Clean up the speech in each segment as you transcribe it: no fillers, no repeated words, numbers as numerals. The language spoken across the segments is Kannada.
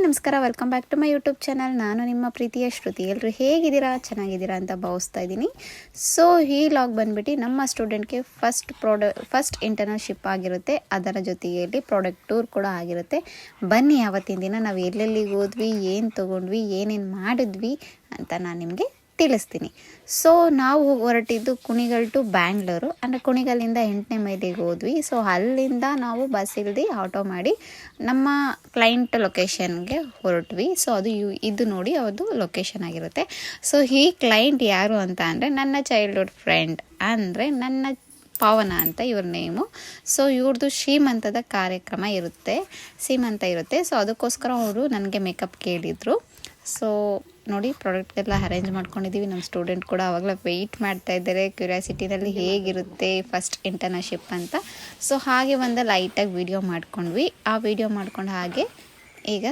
ನಮಸ್ಕಾರ, welcome back to my YouTube channel. ನಾನು ನಿಮ್ಮ ಪ್ರೀತಿಯ ಶ್ರುತಿ. ಎಲ್ಲರೂ ಹೇಗಿದ್ದೀರಾ, ಚೆನ್ನಾಗಿದ್ದೀರಾ ಅಂತ ಭಾವಿಸ್ತಾ ಇದ್ದೀನಿ. ಸೊ ಈ ಲಾಗ್ ಬಂದುಬಿಟ್ಟು ನಮ್ಮ ಸ್ಟೂಡೆಂಟ್ಗೆ ಫಸ್ಟ್ ಇಂಟರ್ನ್ಶಿಪ್ ಆಗಿರುತ್ತೆ, ಅದರ ಜೊತೆಯಲ್ಲಿ ಪ್ರಾಡಕ್ಟ್ ಟೂರ್ ಕೂಡ ಆಗಿರುತ್ತೆ. ಬನ್ನಿ ಆವತ್ತಿನ ದಿನ ನಾವು ಎಲ್ಲೆಲ್ಲಿಗೆ ಹೋದ್ವಿ, ಏನು ತೊಗೊಂಡ್ವಿ, ಏನೇನು ಮಾಡಿದ್ವಿ ಅಂತ ನಾನು ನಿಮಗೆ ತಿಳಿಸ್ತೀನಿ. ಸೊ ನಾವು ಹೊರಟಿದ್ದು ಕುಣಿಗಲ್ ಟು ಬ್ಯಾಂಗ್ಳೂರು, ಅಂದರೆ ಕುಣಿಗಲ್ಲಿಂದ 8ನೇ ಮೈಲಿಗೆ ಹೋದ್ವಿ. ಸೊ ಅಲ್ಲಿಂದ ನಾವು ಬಸ್ ಇಲ್ದು ಆಟೋ ಮಾಡಿ ನಮ್ಮ ಕ್ಲೈಂಟ್ ಲೊಕೇಶನ್ಗೆ ಹೊರಟ್ವಿ. ಸೊ ಅದು ಇದು ನೋಡಿ ಅದು ಲೊಕೇಶನ್ ಆಗಿರುತ್ತೆ. ಸೊ ಈ ಕ್ಲೈಂಟ್ ಯಾರು ಅಂತ ಅಂದರೆ ನನ್ನ ಚೈಲ್ಡ್ಹುಡ್ ಫ್ರೆಂಡ್, ಅಂದರೆ ನನ್ನ ಪಾವನ ಅಂತ ಇವ್ರ ನೇಮು. ಸೊ ಇವ್ರದ್ದು ಶ್ರೀಮಂತದ ಕಾರ್ಯಕ್ರಮ ಇರುತ್ತೆ, ಸೀಮಂತ ಇರುತ್ತೆ. ಸೊ ಅದಕ್ಕೋಸ್ಕರ ಅವರು ನನಗೆ ಮೇಕಪ್ ಕೇಳಿದರು. ಸೊ ನೋಡಿ, ಪ್ರಾಡಕ್ಟ್ಗೆಲ್ಲ ಅರೇಂಜ್ ಮಾಡ್ಕೊಂಡಿದ್ದೀವಿ. ನಮ್ಮ ಸ್ಟೂಡೆಂಟ್ ಕೂಡ ಆವಾಗಲೇ ವೆಯ್ಟ್ ಮಾಡ್ತಾ ಇದ್ದಾರೆ ಕ್ಯೂರಿಯಾಸಿಟಿನಲ್ಲಿ ಹೇಗಿರುತ್ತೆ ಫಸ್ಟ್ ಇಂಟರ್ನ್ಶಿಪ್ ಅಂತ. ಸೊ ಹಾಗೆ ಒಂದು ಲೈಟಾಗಿ ವಿಡಿಯೋ ಮಾಡ್ಕೊಂಡ್ವಿ. ಆ ವಿಡಿಯೋ ಮಾಡ್ಕೊಂಡು ಹಾಗೆ ಈಗ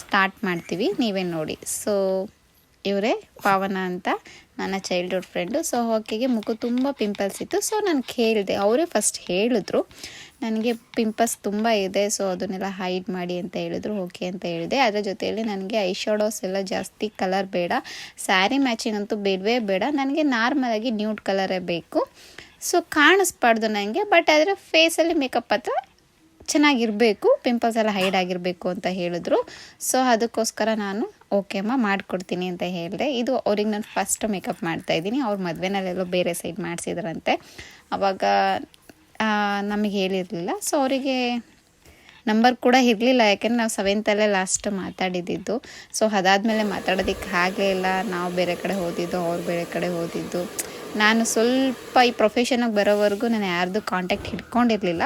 ಸ್ಟಾರ್ಟ್ ಮಾಡ್ತೀವಿ, ನೀವೇ ನೋಡಿ. ಸೊ ಇವರೇ ಪಾವನ ಅಂತ ನನ್ನ ಚೈಲ್ಡ್ಹುಡ್ ಫ್ರೆಂಡು. ಸೊ ಆಕೆಗೆ ಮುಖ ತುಂಬ ಪಿಂಪಲ್ಸ್ ಇತ್ತು. ಸೊ ನಾನು ಕೇಳಿದೆ, ಅವರೇ ಫಸ್ಟ್ ಹೇಳಿದ್ರು ನನಗೆ ಪಿಂಪಲ್ಸ್ ತುಂಬ ಇದೆ, ಸೊ ಅದನ್ನೆಲ್ಲ ಹೈಡ್ ಮಾಡಿ ಅಂತ ಹೇಳಿದ್ರು. ಓಕೆ ಅಂತ ಹೇಳಿದೆ. ಅದರ ಜೊತೆಯಲ್ಲಿ ನನಗೆ ಐ ಶಾಡೋಸ್ ಎಲ್ಲ ಜಾಸ್ತಿ ಕಲರ್ ಬೇಡ, ಸ್ಯಾರಿ ಮ್ಯಾಚಿಂಗ್ ಅಂತೂ ಬೇಡವೇ ಬೇಡ, ನನಗೆ ನಾರ್ಮಲಾಗಿ ನ್ಯೂಡ್ ಕಲರೇ ಬೇಕು. ಸೊ ಕಾಣಿಸ್ಬಾರ್ದು ನನಗೆ, ಬಟ್ ಆದರೆ ಫೇಸಲ್ಲಿ ಮೇಕಪ್ ಹತ್ರ ಚೆನ್ನಾಗಿರಬೇಕು, ಪಿಂಪಲ್ಸ್ ಎಲ್ಲ ಹೈಡ್ ಆಗಿರಬೇಕು ಅಂತ ಹೇಳಿದ್ರು. ಸೊ ಅದಕ್ಕೋಸ್ಕರ ನಾನು ಓಕೆ ಅಮ್ಮ ಮಾಡಿಕೊಡ್ತೀನಿ ಅಂತ ಹೇಳಿದೆ. ಇದು ಅವ್ರಿಗೆ ನಾನು ಫಸ್ಟ್ ಮೇಕಪ್ ಮಾಡ್ತಾಯಿದ್ದೀನಿ. ಅವ್ರ ಮದುವೆನಲ್ಲೆಲ್ಲೋ ಬೇರೆ ಸೈಡ್ ಮಾಡಿಸಿದ್ರಂತೆ, ಆವಾಗ ನಮಗೆ ಹೇಳಿರಲಿಲ್ಲ. ಸೊ ಅವರಿಗೆ ನಂಬರ್ ಕೂಡ ಇರಲಿಲ್ಲ, ಯಾಕೆಂದರೆ ನಾವು 7th ಲಾಸ್ಟ್ ಮಾತಾಡಿದ್ದು. ಸೊ ಅದಾದಮೇಲೆ ಮಾತಾಡೋದಕ್ಕೆ ಆಗಲೇ ಇಲ್ಲ. ನಾವು ಬೇರೆ ಕಡೆ ಹೋದಿದ್ದು, ಅವ್ರು ಬೇರೆ ಕಡೆ ಹೋದಿದ್ದು. ನಾನು ಸ್ವಲ್ಪ ಈ ಪ್ರೊಫೆಷನಿಗೆ ಬರೋವರೆಗೂ ನಾನು ಯಾರ್ದು ಕಾಂಟ್ಯಾಕ್ಟ್ ಹಿಡ್ಕೊಂಡಿರಲಿಲ್ಲ.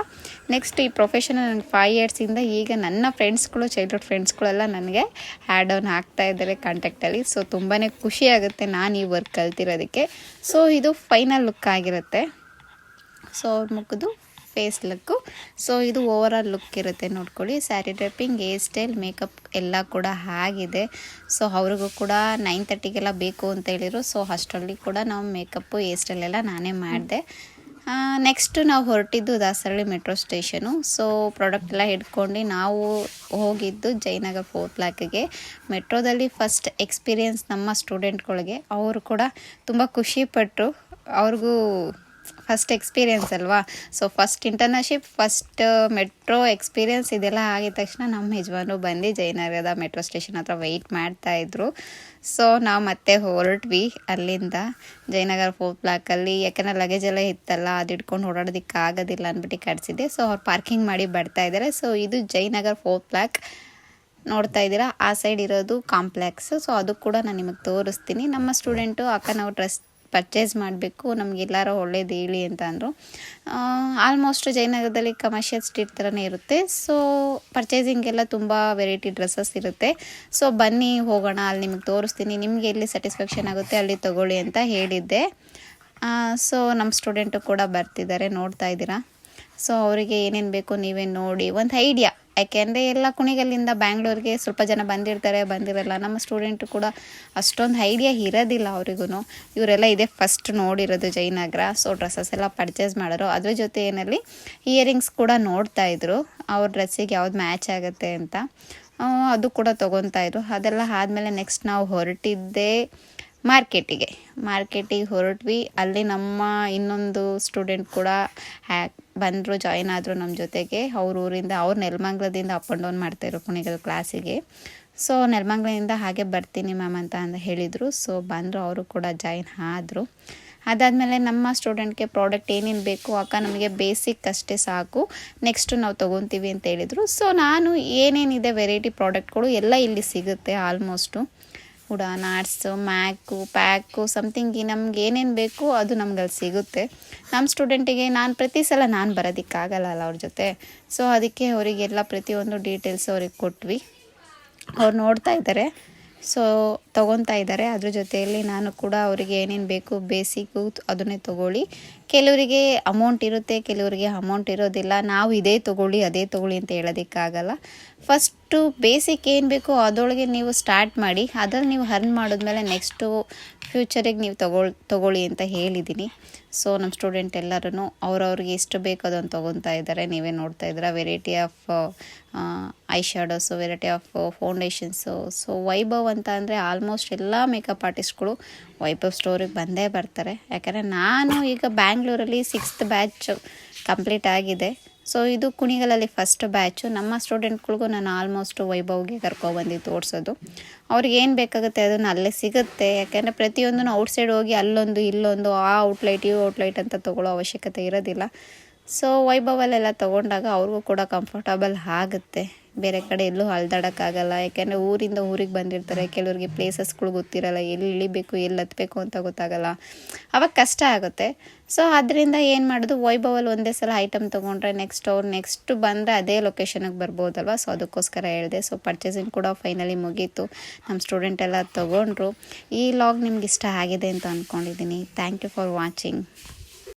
ನೆಕ್ಸ್ಟ್ ಈ ಪ್ರೊಫೆಷನ್ ನನಗೆ 5 ಇಯರ್ಸಿಂದ ಈಗ ನನ್ನ ಫ್ರೆಂಡ್ಸ್ಗಳು, ಚೈಲ್ಡ್ಹುಡ್ ಫ್ರೆಂಡ್ಸ್ಗಳೆಲ್ಲ ನನಗೆ ಆ್ಯಡ್ ಆನ್ ಆಗ್ತಾ ಇದ್ದಾರೆ ಕಾಂಟ್ಯಾಕ್ಟಲ್ಲಿ. ಸೊ ತುಂಬಾ ಖುಷಿ ಆಗುತ್ತೆ ನಾನು ಈ ವರ್ಕ್ ಕಲ್ತಿರೋದಕ್ಕೆ. ಸೊ ಇದು ಫೈನಲ್ ಲುಕ್ ಆಗಿರುತ್ತೆ. ಸೊ ಅವ್ರ ಮುಖದ್ದು ಫೇಸ್ ಲುಕ್ಕು. ಸೊ ಇದು ಓವರ್ ಆಲ್ ಲುಕ್ ಇರುತ್ತೆ, ನೋಡ್ಕೊಳ್ಳಿ. ಸ್ಯಾರಿ ಡ್ರೆಪ್ಪಿಂಗ್, ಹೇರ್ ಸ್ಟೈಲ್, ಮೇಕಪ್ ಎಲ್ಲ ಕೂಡ ಆಗಿದೆ. ಸೊ ಅವ್ರಿಗೂ ಕೂಡ 9:30ಗೆಲ್ಲ ಬೇಕು ಅಂತ ಹೇಳಿದರು. ಸೊ ಅಷ್ಟರಲ್ಲಿ ಕೂಡ ನಾವು ಮೇಕಪ್ಪು, ಹೇರ್ ಸ್ಟೈಲ್ ಎಲ್ಲ ನಾನೇ ಮಾಡಿದೆ. ನೆಕ್ಸ್ಟು ನಾವು ಹೊರಟಿದ್ದು Dasarahalli metro station. So product ಎಲ್ಲ ಹಿಡ್ಕೊಂಡು ನಾವು ಹೋಗಿದ್ದು ಜಯನಗರ್ 4th ಬ್ಲಾಕ್ಗೆ. ಮೆಟ್ರೋದಲ್ಲಿ ಫಸ್ಟ್ ಎಕ್ಸ್ಪೀರಿಯೆನ್ಸ್ ನಮ್ಮ ಸ್ಟೂಡೆಂಟ್ಗಳಿಗೆ. ಅವರು ಕೂಡ ತುಂಬ ಖುಷಿಪಟ್ಟರು, ಅವ್ರಿಗೂ ಫಸ್ಟ್ ಎಕ್ಸ್ಪೀರಿಯೆನ್ಸ್ ಅಲ್ವಾ. So first internship, first metro experience ಇದೆಲ್ಲ ಆಗಿದ ತಕ್ಷಣ ನಮ್ಮ ಯಜಮಾನರು ಬಂದು ಜಯನಗರದ ಮೆಟ್ರೋ ಸ್ಟೇಷನ್ ಹತ್ರ ವೆಯ್ಟ್ ಮಾಡ್ತಾಯಿದ್ರು. ಸೊ ನಾವು ಮತ್ತೆ ಹೊರಟ್ವಿ ಅಲ್ಲಿಂದ ಜಯನಗರ 4th ಬ್ಲಾಕಲ್ಲಿ. ಯಾಕೆಂದರೆ ಲಗೇಜ್ ಎಲ್ಲ ಇತ್ತಲ್ಲ, ಅದು ಇಟ್ಕೊಂಡು ಓಡಾಡೋದಕ್ಕೆ ಆಗೋದಿಲ್ಲ ಅಂದ್ಬಿಟ್ಟು ಕಟ್ಸಿದ್ದೆ. ಸೊ ಅವ್ರು ಪಾರ್ಕಿಂಗ್ ಮಾಡಿ ಬರ್ತಾ ಇದ್ದಾರೆ. ಸೊ ಇದು ಜಯನಗರ್ 4th ಬ್ಲಾಕ್ ನೋಡ್ತಾ ಇದ್ದೀರಾ, ಆ ಸೈಡ್ ಇರೋದು ಕಾಂಪ್ಲೆಕ್ಸ್. ಸೊ ಅದು ಕೂಡ ನಾನು ನಿಮಗೆ ತೋರಿಸ್ತೀನಿ. ನಮ್ಮ ಸ್ಟೂಡೆಂಟು ಅಕ್ಕ ನಾವು ಡ್ರೆಸ್ ಪರ್ಚೇಸ್ ಮಾಡಬೇಕು, ನಮಗೆಲ್ಲರೂ ಒಳ್ಳೇದು ಹೇಳಿ ಅಂತ ಅಂದರು. ಆಲ್ಮೋಸ್ಟ್ ಜಯನಗರದಲ್ಲಿ ಕಮರ್ಷಿಯಲ್ ಸ್ಟ್ರೀಟ್ ಥರನೇ ಇರುತ್ತೆ. ಸೊ ಪರ್ಚೇಸಿಂಗೆಲ್ಲ ತುಂಬ ವೆರೈಟಿ ಡ್ರೆಸ್ಸಸ್ ಇರುತ್ತೆ. ಸೊ ಬನ್ನಿ ಹೋಗೋಣ, ಅಲ್ಲಿ ನಿಮಗೆ ತೋರಿಸ್ತೀನಿ, ನಿಮಗೆ ಎಲ್ಲಿ ಸ್ಯಾಟಿಸ್ಫ್ಯಾಕ್ಷನ್ ಆಗುತ್ತೆ ಅಲ್ಲಿ ತೊಗೊಳ್ಳಿ ಅಂತ ಹೇಳಿದ್ದೆ. ಸೊ ನಮ್ಮ ಸ್ಟೂಡೆಂಟು ಕೂಡ ಬರ್ತಿದ್ದಾರೆ, ನೋಡ್ತಾ ಇದ್ದೀರಾ. ಸೊ ಅವರಿಗೆ ಏನೇನು ಬೇಕು ನೀವೇ ನೋಡಿ, ಒಂದು ಐಡಿಯಾ. ಯಾಕೆಂದರೆ ಎಲ್ಲ ಕುಣಿಗಲ್ಲಿಂದ ಬ್ಯಾಂಗ್ಳೂರಿಗೆ ಸ್ವಲ್ಪ ಜನ ಬಂದಿರ್ತಾರೆ, ಬಂದಿರಲ್ಲ. ನಮ್ಮ ಸ್ಟೂಡೆಂಟು ಕೂಡ ಅಷ್ಟೊಂದು ಐಡಿಯಾ ಇರೋದಿಲ್ಲ ಅವರಿಗೂ. ಇವರೆಲ್ಲ ಇದೇ ಫಸ್ಟ್ ನೋಡಿರೋದು ಜಯನಗರ. ಸೊ ಡ್ರೆಸ್ಸಸ್ ಎಲ್ಲ ಪರ್ಚೇಸ್ ಮಾಡೋರು. ಅದ್ರ ಜೊತೆ ಏನಲ್ಲಿ ಇಯರಿಂಗ್ಸ್ ಕೂಡ ನೋಡ್ತಾಯಿದ್ರು, ಅವ್ರ ಡ್ರೆಸ್ಸಿಗೆ ಯಾವ್ದು ಮ್ಯಾಚ್ ಆಗುತ್ತೆ ಅಂತ. ಅದು ಕೂಡ ತೊಗೊತಾಯಿದ್ರು. ಅದೆಲ್ಲ ಆದಮೇಲೆ ನೆಕ್ಸ್ಟ್ ನಾವು ಹೊರಟಿದ್ದೆ ಮಾರ್ಕೆಟಿಗೆ ಹೊರಟ್ವಿ. ಅಲ್ಲಿ ನಮ್ಮ ಇನ್ನೊಂದು ಸ್ಟೂಡೆಂಟ್ ಕೂಡ ಬಂದರು, ಜಾಯಿನ್ ಆದರು ನಮ್ಮ ಜೊತೆಗೆ. ಅವ್ರ ಊರಿಂದ, ಅವ್ರು ನೆಲಮಂಗ್ಲದಿಂದ ಅಪ್ ಆ್ಯಂಡ್ ಡೌನ್ ಮಾಡ್ತಾಯಿದ್ರು ಕುಣಿಗಲ್ ಕ್ಲಾಸಿಗೆ. ಸೊ ನೆಲಮಂಗ್ಲದಿಂದ ಹಾಗೆ ಬರ್ತೀನಿ ಮ್ಯಾಮ್ ಅಂತ ಹೇಳಿದರು. ಸೊ ಬಂದರು, ಅವರು ಕೂಡ ಜಾಯಿನ್ ಆದರು. ಅದಾದಮೇಲೆ ನಮ್ಮ ಸ್ಟೂಡೆಂಟ್ಗೆ ಪ್ರಾಡಕ್ಟ್ ಏನೇನು ಬೇಕು, ಅಕ್ಕ ನಮಗೆ ಬೇಸಿಕ್ ಅಷ್ಟೇ ಸಾಕು, ನೆಕ್ಸ್ಟು ನಾವು ತೊಗೊತೀವಿ ಅಂತ ಹೇಳಿದರು. ಸೊ ನಾನು ಏನೇನಿದೆ ವೆರೈಟಿ ಪ್ರಾಡಕ್ಟ್ಗಳು ಎಲ್ಲ ಇಲ್ಲಿ ಸಿಗುತ್ತೆ almost. Udaan, arts, MAC, PAC, something ನಮ್ಗೆ ಏನೇನು ಬೇಕು ಅದು ನಮ್ಗೆ ಅಲ್ಲಿ ಸಿಗುತ್ತೆ. ನಮ್ಮ ಸ್ಟೂಡೆಂಟಿಗೆ ಪ್ರತಿ ಸಲ ನಾನು ಬರೋದಕ್ಕಾಗಲ್ಲ ಅವ್ರ ಜೊತೆ. ಸೊ ಅದಕ್ಕೆ ಅವರಿಗೆಲ್ಲ ಪ್ರತಿಯೊಂದು ಡೀಟೇಲ್ಸ್ ಅವ್ರಿಗೆ ಕೊಟ್ವಿ. ಅವ್ರು ನೋಡ್ತಾ ಇದ್ದಾರೆ. ಸೊ ತೊಗೊತಾ ಇದ್ದಾರೆ. ಅದ್ರ ಜೊತೆಯಲ್ಲಿ ನಾನು ಕೂಡ ಅವರಿಗೆ ಏನೇನು ಬೇಕು ಬೇಸಿಕ್ಕು ಅದನ್ನೇ ತೊಗೊಳ್ಳಿ. ಕೆಲವರಿಗೆ ಅಮೌಂಟ್ ಇರುತ್ತೆ, ಕೆಲವರಿಗೆ ಅಮೌಂಟ್ ಇರೋದಿಲ್ಲ. ನಾವು ಇದೇ ತೊಗೊಳ್ಳಿ ಅದೇ ತೊಗೊಳ್ಳಿ ಅಂತ ಹೇಳೋದಕ್ಕಾಗಲ್ಲ. ಫಸ್ಟು ಬೇಸಿಕ್ ಏನು ಬೇಕೋ ಅದರೊಳಗೆ ನೀವು ಸ್ಟಾರ್ಟ್ ಮಾಡಿ, ಅದ್ರಲ್ಲಿ ನೀವು ಅರ್ನ್ ಮಾಡಿದ್ಮೇಲೆ ನೆಕ್ಸ್ಟು ಫ್ಯೂಚರಿಗೆ ನೀವು ತೊಗೊಳ್ಳಿ ಅಂತ ಹೇಳಿದ್ದೀನಿ. ಸೊ ನಮ್ಮ ಸ್ಟೂಡೆಂಟ್ ಎಲ್ಲರೂ ಅವ್ರವ್ರಿಗೆ ಎಷ್ಟು ಬೇಕು ಅದನ್ನು ತೊಗೊತಾ ಇದ್ದಾರೆ. ನೀವೇ ನೋಡ್ತಾ ಇದ್ದೀರಾ, variety of eye shadows, variety of foundations. So Vaibhav ಅಂತ ಅಂದರೆ ಆಲ್ಮೋಸ್ಟ್ ಎಲ್ಲ ಮೇಕಪ್ ಆರ್ಟಿಸ್ಟ್ಗಳು ವೈಭವ್ ಸ್ಟೋರಿಗೆ ಬಂದೇ ಬರ್ತಾರೆ. ಯಾಕಂದರೆ ನಾನು ಈಗ ಬ್ಯಾಂಗ್ಳೂರಲ್ಲಿ 6th ಬ್ಯಾಚ್ ಕಂಪ್ಲೀಟ್ ಆಗಿದೆ. ಸೊ ಇದು ಕುಣಿಗಲಲ್ಲಿ ಫಸ್ಟ್ ಬ್ಯಾಚು. ನಮ್ಮ ಸ್ಟೂಡೆಂಟ್ಗಳಿಗೂ ನಾನು ಆಲ್ಮೋಸ್ಟ್ ವೈಭವ್ಗೆ ಕರ್ಕೊಬಂದು ತೋರಿಸೋದು. ಅವ್ರಿಗೆ ಏನು ಬೇಕಾಗುತ್ತೆ ಅದನ್ನು ಅಲ್ಲೇ ಸಿಗುತ್ತೆ. ಯಾಕೆಂದರೆ ಪ್ರತಿಯೊಂದೂ ಔಟ್ಸೈಡ್ ಹೋಗಿ ಅಲ್ಲೊಂದು ಇಲ್ಲೊಂದು ಆ ಔಟ್ಲೈಟ್ ಈ ಔಟ್ಲೈಟ್ ಅಂತ ತೊಗೊಳ್ಳೋ ಅವಶ್ಯಕತೆ ಇರೋದಿಲ್ಲ. ಸೊ ವೈಭವಲ್ಲೆಲ್ಲ ತೊಗೊಂಡಾಗ ಅವ್ರಿಗೂ ಕೂಡ ಕಂಫರ್ಟಬಲ್ ಆಗುತ್ತೆ. ಬೇರೆ ಕಡೆ ಎಲ್ಲೂ ಅಲ್ದಾಡೋಕ್ಕಾಗಲ್ಲ. ಯಾಕೆಂದರೆ ಊರಿಂದ ಊರಿಗೆ ಬಂದಿರ್ತಾರೆ. ಕೆಲವರಿಗೆ ಪ್ಲೇಸಸ್ಗಳು ಗೊತ್ತಿರಲ್ಲ, ಎಲ್ಲಿ ಇಳಿಬೇಕು ಎಲ್ಲಿ ಹತ್ತಬೇಕು ಅಂತ ಗೊತ್ತಾಗಲ್ಲ, ಅವಾಗ ಕಷ್ಟ ಆಗುತ್ತೆ. ಸೊ ಅದರಿಂದ ಏನು ಮಾಡೋದು, ವೈಭವಲ್ಲಿ ಒಂದೇ ಸಲ ಐಟಮ್ ತೊಗೊಂಡ್ರೆ ನೆಕ್ಸ್ಟ್ ಬಂದರೆ ಅದೇ ಲೊಕೇಶನಿಗೆ ಬರ್ಬೋದಲ್ವ. ಸೊ ಅದಕ್ಕೋಸ್ಕರ ಹೇಳಿದೆ. ಸೊ ಪರ್ಚೇಸಿಂಗ್ ಕೂಡ ಫೈನಲಿ ಮುಗೀತು. ನಮ್ಮ ಸ್ಟೂಡೆಂಟ್ ಎಲ್ಲ ತೊಗೊಂಡ್ರು. ಈ ಲಾಗ್ ನಿಮ್ಗೆ ಇಷ್ಟ ಆಗಿದೆ ಅಂತ ಅಂದ್ಕೊಂಡಿದ್ದೀನಿ. Thank you for watching.